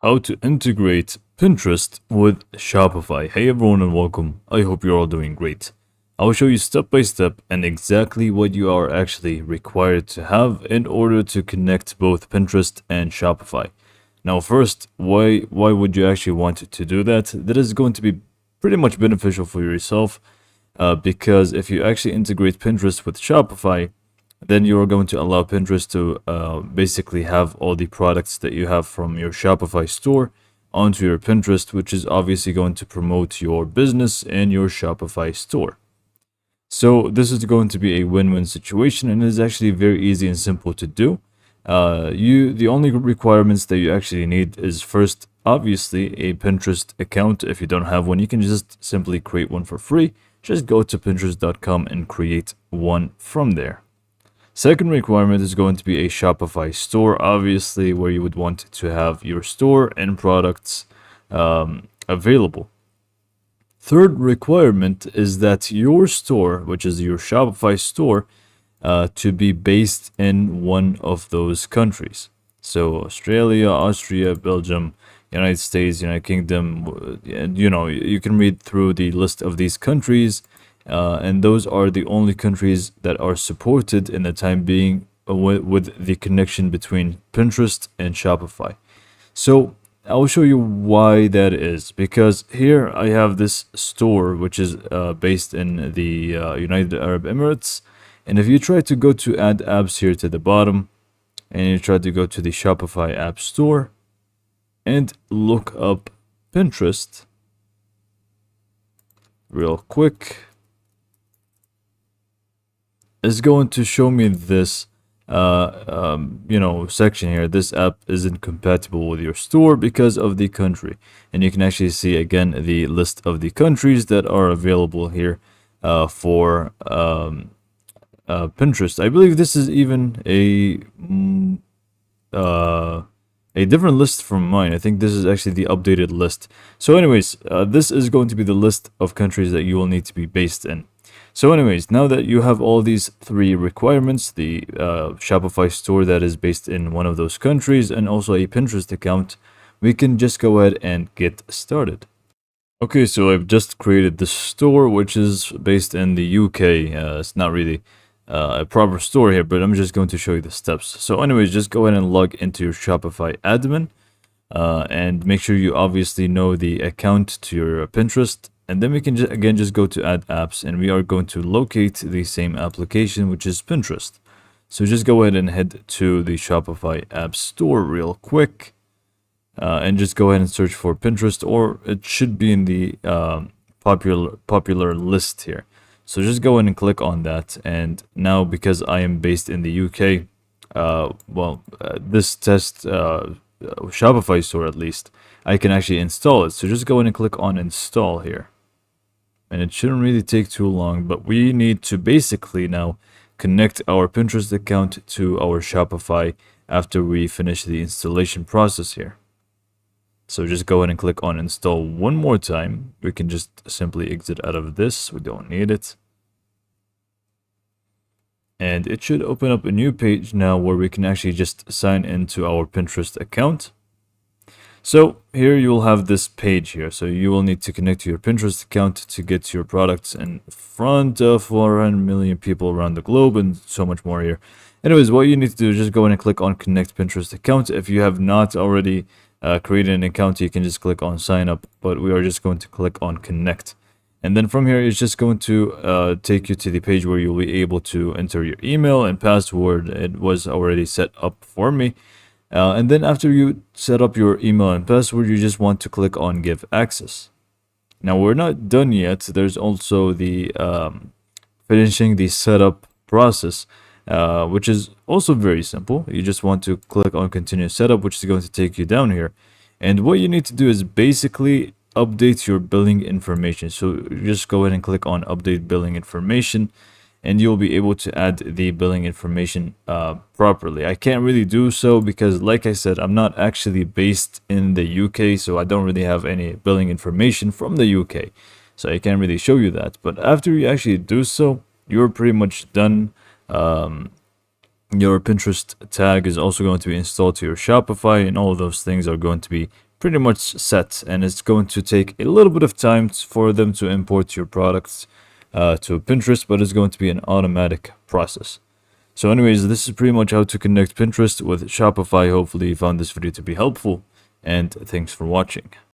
How to integrate Pinterest with Shopify. Hey everyone and welcome. I hope you're all doing great. I will show you step by step and exactly what you are actually required to have in order to connect both Pinterest and Shopify. Now first, why would you actually want to do that? That is going to be pretty much beneficial for yourself because if you actually integrate Pinterest with Shopify, then you're going to allow Pinterest to basically have all the products that you have from your Shopify store onto your Pinterest, which is obviously going to promote your business in your Shopify store. So this is going to be a win-win situation, and it is actually very easy and simple to do. The only requirements that you actually need is first, obviously, a Pinterest account. If you don't have one, you can just simply create one for free. Just go to pinterest.com and create one from there. Second requirement is going to be a Shopify store, obviously, where you would want to have your store and products available. Third requirement is that your store, which is your Shopify store, to be based in one of those countries. So Australia, Austria, Belgium, United States, United Kingdom, and you can read through the list of these countries. And those are the only countries that are supported in the time being with the connection between Pinterest and Shopify. So I will show you why that is, because here I have this store which is based in the United Arab Emirates. And if you try to go to add apps here to the bottom, and you try to go to the Shopify App Store and look up Pinterest real quick, is going to show me this section here. This app isn't compatible with your store because of the country, and you can actually see again the list of the countries that are available here for Pinterest. I believe this is even a different list from mine. I think this is actually the updated list. So anyways, this is going to be the list of countries that you will need to be based in. So anyways, now that you have all these three requirements, the Shopify store that is based in one of those countries, and also a Pinterest account, we can just go ahead and get started. Okay, so I've just created the store, which is based in the UK. It's not really a proper store here, but I'm just going to show you the steps. So anyways, just go ahead and log into your Shopify admin and make sure you obviously know the account to your Pinterest. And then we can again just go to add apps, and we are going to locate the same application, which is Pinterest. So just go ahead and head to the Shopify App Store real quick, and just go ahead and search for Pinterest, or it should be in the popular list here. So just go ahead and click on that. And now, because I am based in the UK, this test Shopify store at least, I can actually install it. So just go ahead and click on install here. And it shouldn't really take too long, but we need to basically now connect our Pinterest account to our Shopify after we finish the installation process here. So just go ahead and click on install one more time. We can just simply exit out of this. We don't need it. And it should open up a new page now where we can actually just sign into our Pinterest account. So here you will have this page here. So you will need to connect to your Pinterest account to get your products in front of 400 million people around the globe and so much more here. Anyways, what you need to do is just go in and click on connect Pinterest account. If you have not already created an account, you can just click on sign up, but we are just going to click on connect. And then from here, it's just going to take you to the page where you'll be able to enter your email and password. It was already set up for me. And then after you set up your email and password, you just want to click on give access. Now we're not done yet. There's also the finishing the setup process, which is also very simple. You just want to click on continue setup, which is going to take you down here. And what you need to do is basically update your billing information. So just go ahead and click on update billing information, and you'll be able to add the billing information properly. I can't really do so because, like I said, I'm not actually based in the UK, so I don't really have any billing information from the UK. So I can't really show you that. But after you actually do so, you're pretty much done. Your Pinterest tag is also going to be installed to your Shopify, and all of those things are going to be pretty much set, and it's going to take a little bit of time for them to import your products to Pinterest, but it's going to be an automatic process. So anyways, this is pretty much how to connect Pinterest with Shopify. Hopefully you found this video to be helpful, and thanks for watching.